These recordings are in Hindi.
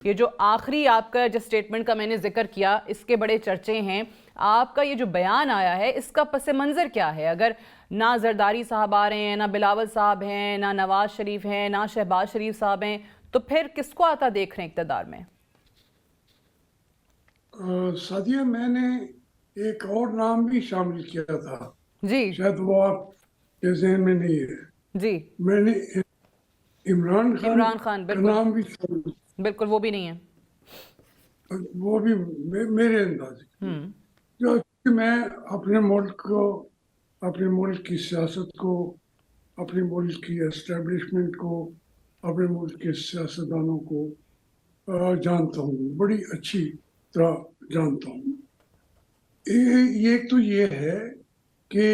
ये जो आखिरी आपका जो स्टेटमेंट का मैंने जिक्र किया, इसके बड़े चर्चे हैं। आपका ये जो बयान आया है, इसका पस मंज़र क्या है? अगर ना जरदारी साहब आ रहे हैं, ना बिलावल साहब हैं, ना नवाज शरीफ हैं, ना शहबाज शरीफ साहब हैं, तो फिर किसको आता देख रहे हैं इक़्तिदार में? सादिया, मैंने एक और नाम भी शामिल किया था, जी शायद वो आपके जहन में नहीं है। जी। मैंने इमरान खान इमरान खान, का बिल्कुल नाम भी शामिल, बिल्कुल, वो भी नहीं है। वो भी मेरे अंदाजे हम्म। जो कि मैं अपने मुल्क को, अपने मुल्क की सियासत को, अपने मुल्क की एस्टेब्लिशमेंट को, अपने मुल्क के सियासतदानों को जानता हूँ, बड़ी अच्छी तरह जानता हूँ। ये तो ये है कि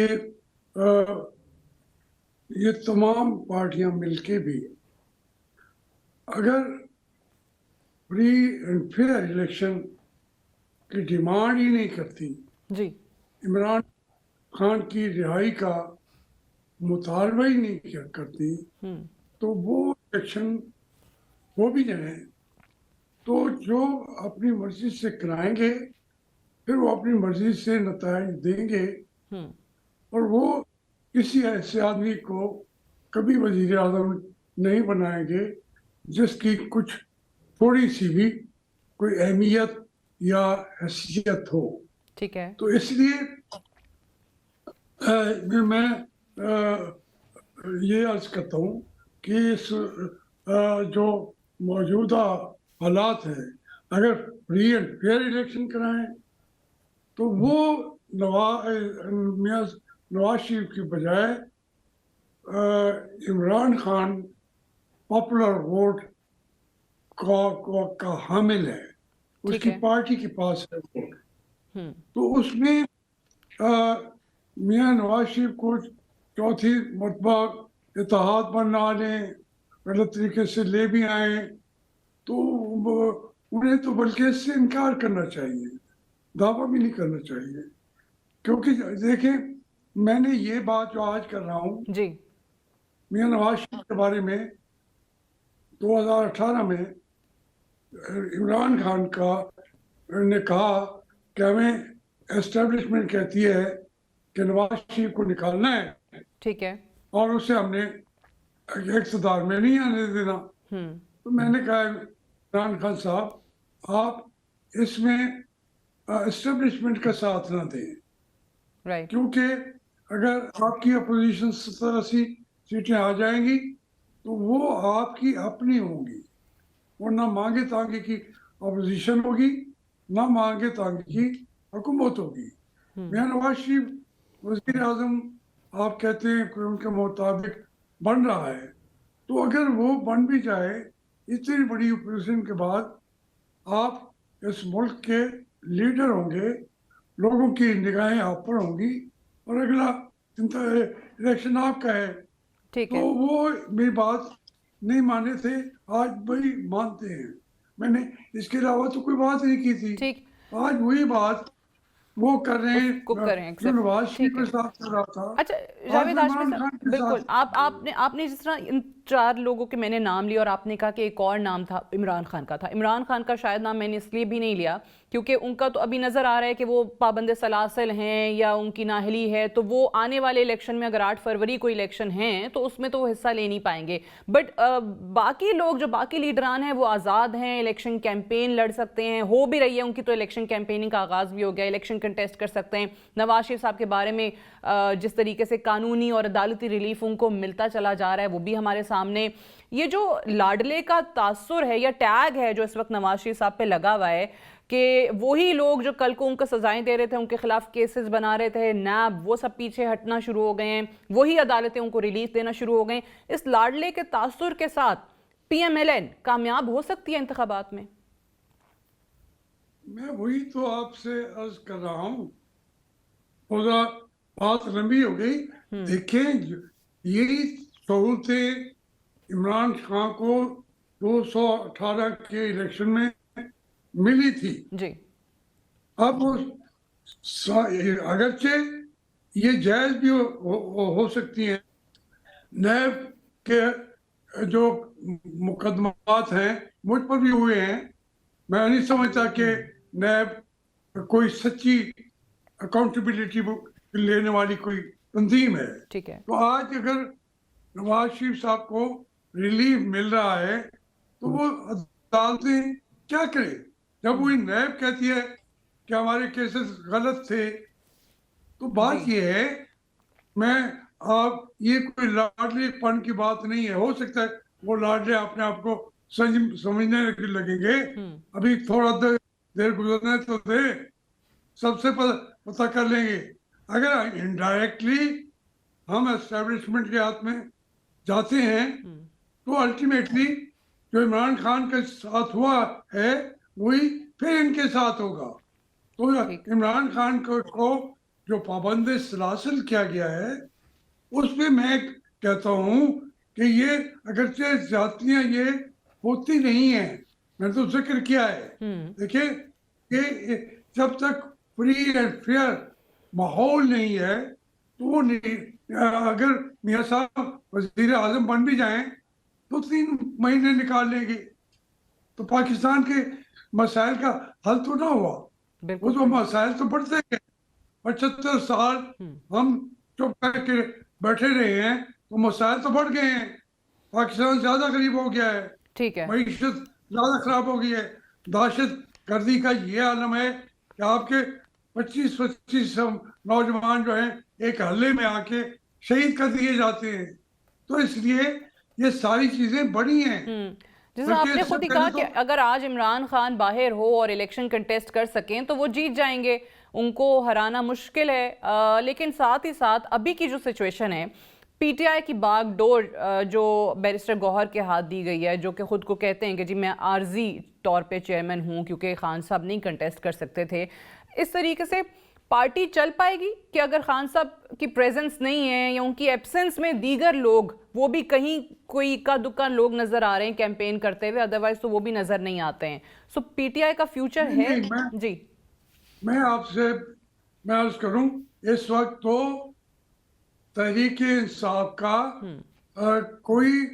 ये तमाम पार्टियां मिलके भी अगर फ्री एंड फेयर इलेक्शन की डिमांड ही नहीं करती, जी। इमरान खान की रिहाई का मुतालबा ही नहीं करती, हम्म। तो वो इलेक्शन हो भी जाए तो जो अपनी मर्जी से कराएंगे, फिर वो अपनी मर्जी से नताइज देंगे हम्म। और वो किसी ऐसे आदमी को कभी वजीर आजम नहीं बनाएंगे जिसकी कुछ थोड़ी सी भी कोई अहमियत या हैसियत हो। ठीक है। तो इसलिए मैं ये अर्ज करता हूँ कि इस जो मौजूदा हालात हैं, अगर फ्री एंड फेयर इलेक्शन कराएं तो वो मियां नवाज शरीफ की बजाय इमरान खान पॉपुलर वोट का हामिल है, ठीक उसकी है। पार्टी के पास है वोट। हम्म। तो उसमें मियां नवाज शरीफ को चौथी मरतबा इत्तेहाद बनना लें, गलत तरीके से ले भी आए, तो उन्हें तो बल्कि इससे इनकार करना चाहिए, दावा भी नहीं करना चाहिए। क्योंकि देखें, मैंने ये बात जो आज कर रहा हूँ जी। मियां नवाज शरीफ के बारे में 2018 में इमरान खान का ने कहा कि हमें एस्टेब्लिशमेंट कहती है कि नवाज शरीफ को निकालना है ठीक है। और उसे हमने इक़्तिदार में नहीं आने देना। हम्म। तो मैंने कहा इमरान खान साहब, आप इसमें एस्टेब्लिशमेंट का साथ ना दें, राइट। क्योंकि अगर आपकी अपोजिशन 70-80 सीटें आ जाएंगी तो वो आपकी अपनी होंगी, वो ना मांगे तांगे की अपोजिशन होगी, ना मांगे तांगे की हुकूमत होगी। हम्म। मियां नवाज शरीफ वजीर आजम आप कहते हैं कि उनके मुताबिक बन रहा है, तो अगर वो बन भी जाए इतनी बड़ी अपोजिशन के बाद, आप इस मुल्क के लीडर होंगे, लोगों की निगाहें आप पर होंगी और अगला इलेक्शन आपका है। ठीक तो है। वो मेरी बात नहीं माने थे, आज वही मानते हैं। मैंने इसके अलावा तो कोई बात नहीं की थी, ठीक। आज वही बात वो कर रहे उसको हैं करें जो एक्सेप्ट। नवाज शरीफ ठीक के है। साथ कर रहा था, अच्छा, आज जावेद वो हाशमी इमरान साहब, खान के बिल्कुल साथ। आपने जिस तरह इन 4 लोगों के मैंने नाम लिया और आपने कहा कि एक और नाम था इमरान खान का था। इमरान खान का शायद नाम मैंने इसलिए भी नहीं लिया क्योंकि उनका तो अभी नज़र आ रहा है कि वो पाबंद सलासल हैं या उनकी नाहली है, तो वो आने वाले इलेक्शन में, अगर 8 फरवरी को इलेक्शन हैं तो उसमें तो वो हिस्सा ले नहीं पाएंगे। बट बाकी लोग, जो बाकी लीडरान हैं, वो आज़ाद हैं, इलेक्शन कैंपेन लड़ सकते हैं, हो भी रही है उनकी, तो इलेक्शन कैंपेनिंग का आगाज़ भी हो गया, इलेक्शन कंटेस्ट कर सकते हैं। नवाज शरीफ साहब के बारे में जिस तरीके से कानूनी और अदालती रिलीफ उनको मिलता चला जा रहा है, वो भी हमारे सामने। ये जो लाडले का तासुर है या टैग है जो इस वक्त नवाज शरीफ साहब पे लगा हुआ है कि वही लोग जो कल को उनको सजाएं दे रहे थे, उनके खिलाफ केसेस बना रहे थे, नैब, वो सब पीछे हटना शुरू हो गए हैं, वही अदालतें उनको रिलीफ देना शुरू हो गए। इस लाडले के तासुर के साथ PMLN कामयाब हो सकती है इंतखाबात में? मैं वही तो आपसे अर्ज कर रहा हूँ, थोड़ा बात लंबी हो गई। देखें, यही सहूलतें इमरान खान को 218 के इलेक्शन में मिली थी। जी। अब अगरचे ये जायज भी हो सकती हैं, नैब के जो मुकदमात हैं मुझ पर भी हुए हैं, मैं नहीं समझता कि नैब कोई सच्ची अकाउंटेबिलिटी लेने वाली कोई तंजीम है। ठीक है। तो आज अगर नवाज शरीफ साहब को रिलीफ मिल रहा है तो वो अदालतें क्या करें? जब वो नैब कहती है कि हमारे केसेस गलत थे, तो बात जी। ये है, मैं आप ये कोई लाडलेपन की बात नहीं है। हो सकता है वो लाडले अपने आप को समझने लगेंगे, अभी थोड़ा देर गुजरने तो दे, सबसे पता कर लेंगे। अगर इनडायरेक्टली हम एस्टेब्लिशमेंट के हाथ में जाते हैं तो अल्टीमेटली जो इमरान खान के साथ हुआ है वही फिर इनके साथ होगा। तो ठीक। इमरान खान को जो पाबंद सलासिल किया गया है उस पे मैं कहता हूँ कि ये अगरचे जातियां ये होती नहीं है, मैंने तो जिक्र किया है। देखिए ये जब तक फ्री एंड फेयर माहौल नहीं है तो वो नहीं, अगर मियाँ साहब वजीर आजम बन भी जाएं तो 3 महीने निकाल लेंगे तो पाकिस्तान के मसाइल का हल तो ना हुआ। वो बिल्कुल तो सही। मसाइल तो बढ़ते गए। 75 साल हम चुप करके बैठे रहे हैं तो मसाइल तो बढ़ गए हैं। पाकिस्तान ज्यादा गरीब हो गया है, ठीक है। मईशत ज्यादा खराब हो गई है, दहशत गर्दी का ये आलम है कि आपके 25-25 नौजवान जो हैं एक हल्ले में आके शहीद कर दिए जाते हैं। तो इसलिए ये सारी चीजें बड़ी हैं। जैसे बल्कि आपने इससे खुद ही पहले कहा कि तो अगर आज इमरान खान बाहर हो और इलेक्शन कंटेस्ट कर सकें तो वो जीत जाएंगे, उनको हराना मुश्किल है। लेकिन साथ ही साथ अभी की जो सिचुएशन है, पीटीआई की बागडोर जो बैरिस्टर गौहर के हाथ दी गई है, जो कि खुद को कहते हैं कि जी मैं आर्जी तौर पे चेयरमैन हूं क्योंकि खान साहब नहीं कंटेस्ट कर सकते थे, इस तरीके से पार्टी चल पाएगी कि अगर खान साहब की प्रेजेंस नहीं है या उनकी एब्सेंस में दीगर लोग, वो भी कहीं कोई इक्का दुक्का लोग नजर आ रहे हैं कैंपेन करते हुए, अदरवाइज तो वो भी नजर नहीं आते हैं। सो पीटीआई का फ्यूचर नहीं, है। नहीं, जी। मैं आपसे मैं अर्ज करूं, इस वक्त तो तहरीक इंसाफ का कोई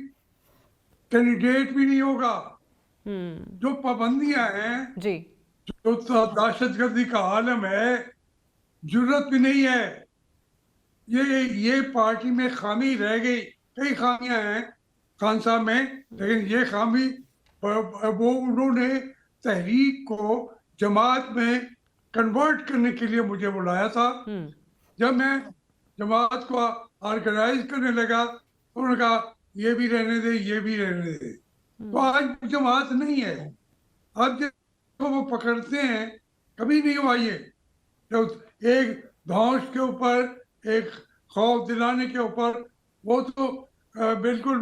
कैंडिडेट भी नहीं होगा। जो पाबंदियां हैं, जी। जो दहशतगर्दी का आलम है, जरूरत भी नहीं है। ये पार्टी में खामी रह गई। कई खामियां हैं खान साहब में, लेकिन ये खामी वो उन्होंने तहरीक को जमात में कन्वर्ट करने के लिए मुझे बुलाया था। जब मैं जमात को ऑर्गेनाइज करने लगा तो उन्होंने कहा ये भी रहने दे, ये भी रहने दे। तो आज जमात नहीं है। अब जब वो पकड़ते हैं, कभी नहीं हुआ ये, तो एक धौंस के ऊपर, एक खौफ दिलाने के ऊपर, वो तो बिल्कुल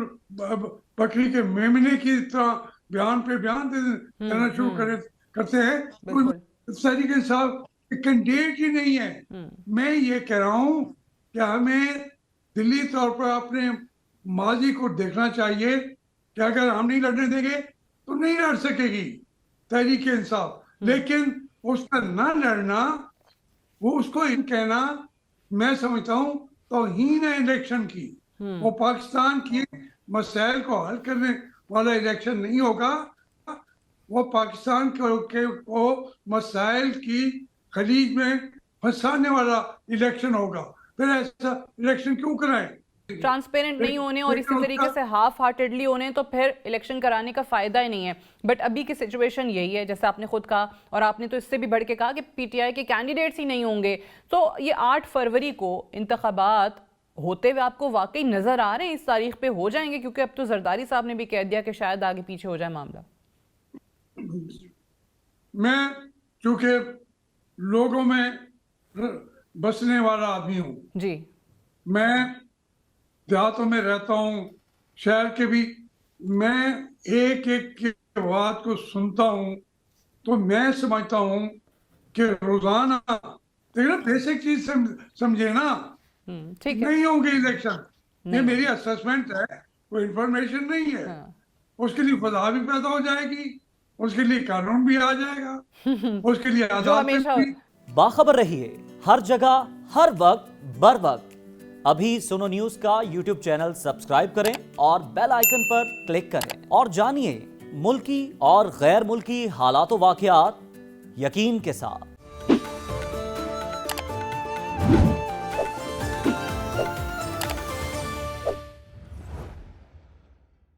बकरी के मेमने की तरह बयान पे बयान देना शुरू करते हैं। बिल्कुल। तरीके साहब कैंडिडेट ही नहीं है। मैं ये कह रहा हूँ कि हमें दिल्ली तौर पर अपने माजी को देखना चाहिए कि अगर हम नहीं लड़ने देंगे तो नहीं लड़ सकेगी तहरीक इंसाफ। लेकिन उसका ना लड़ना, वो उसको इन कहना, मैं समझता हूँ तौहीन है इलेक्शन की। वो पाकिस्तान की मसाइल को हल करने वाला इलेक्शन नहीं होगा। वो पाकिस्तान को मसाइल की खलीज में फंसाने वाला इलेक्शन होगा। फिर ऐसा इलेक्शन क्यों कराएं? ट्रांसपेरेंट नहीं होने और इसी लेकिन तरीके उसका से हाफ हार्टेडली होने तो फिर इलेक्शन कराने का फायदा ही नहीं है। बट अभी की सिचुएशन यही है, जैसे आपने खुद कहा, और आपने तो इससे भी बढ़ के कहा कि पीटीआई के कैंडिडेट्स ही नहीं होंगे। तो ये 8 फरवरी को इंतखाबात होते हुए आपको वाकई नजर आ रहे हैं इस तारीख पे हो जाएंगे? क्योंकि अब तो जरदारी साहब ने भी कह दिया कि शायद आगे पीछे हो जाए मामला। मैं चूंकि लोगों में बसने वाला आदमी हूँ, जी। मैं देहातों में रहता हूँ, शहर के भी, मैं एक एक की बात को सुनता हूँ तो मैं समझता हूँ कि रोजाना देखना बेसिक चीज समझे ना, ठीक है। नहीं होंगे इलेक्शन। ये नहीं। मेरी असेसमेंट है, कोई इंफॉर्मेशन नहीं है। हाँ। उसके लिए फजा भी पैदा हो जाएगी, उसके लिए कानून भी आ जाएगा, उसके लिए जो अदालतें हमेशा भी। बाखबर रहिए हर जगह हर वक्त बर वक्त। अभी सुनो न्यूज का यूट्यूब चैनल सब्सक्राइब करें और बेल आइकन पर क्लिक करें और जानिए मुल्की और गैर मुल्की हालात व वाक़यात यकीन के साथ।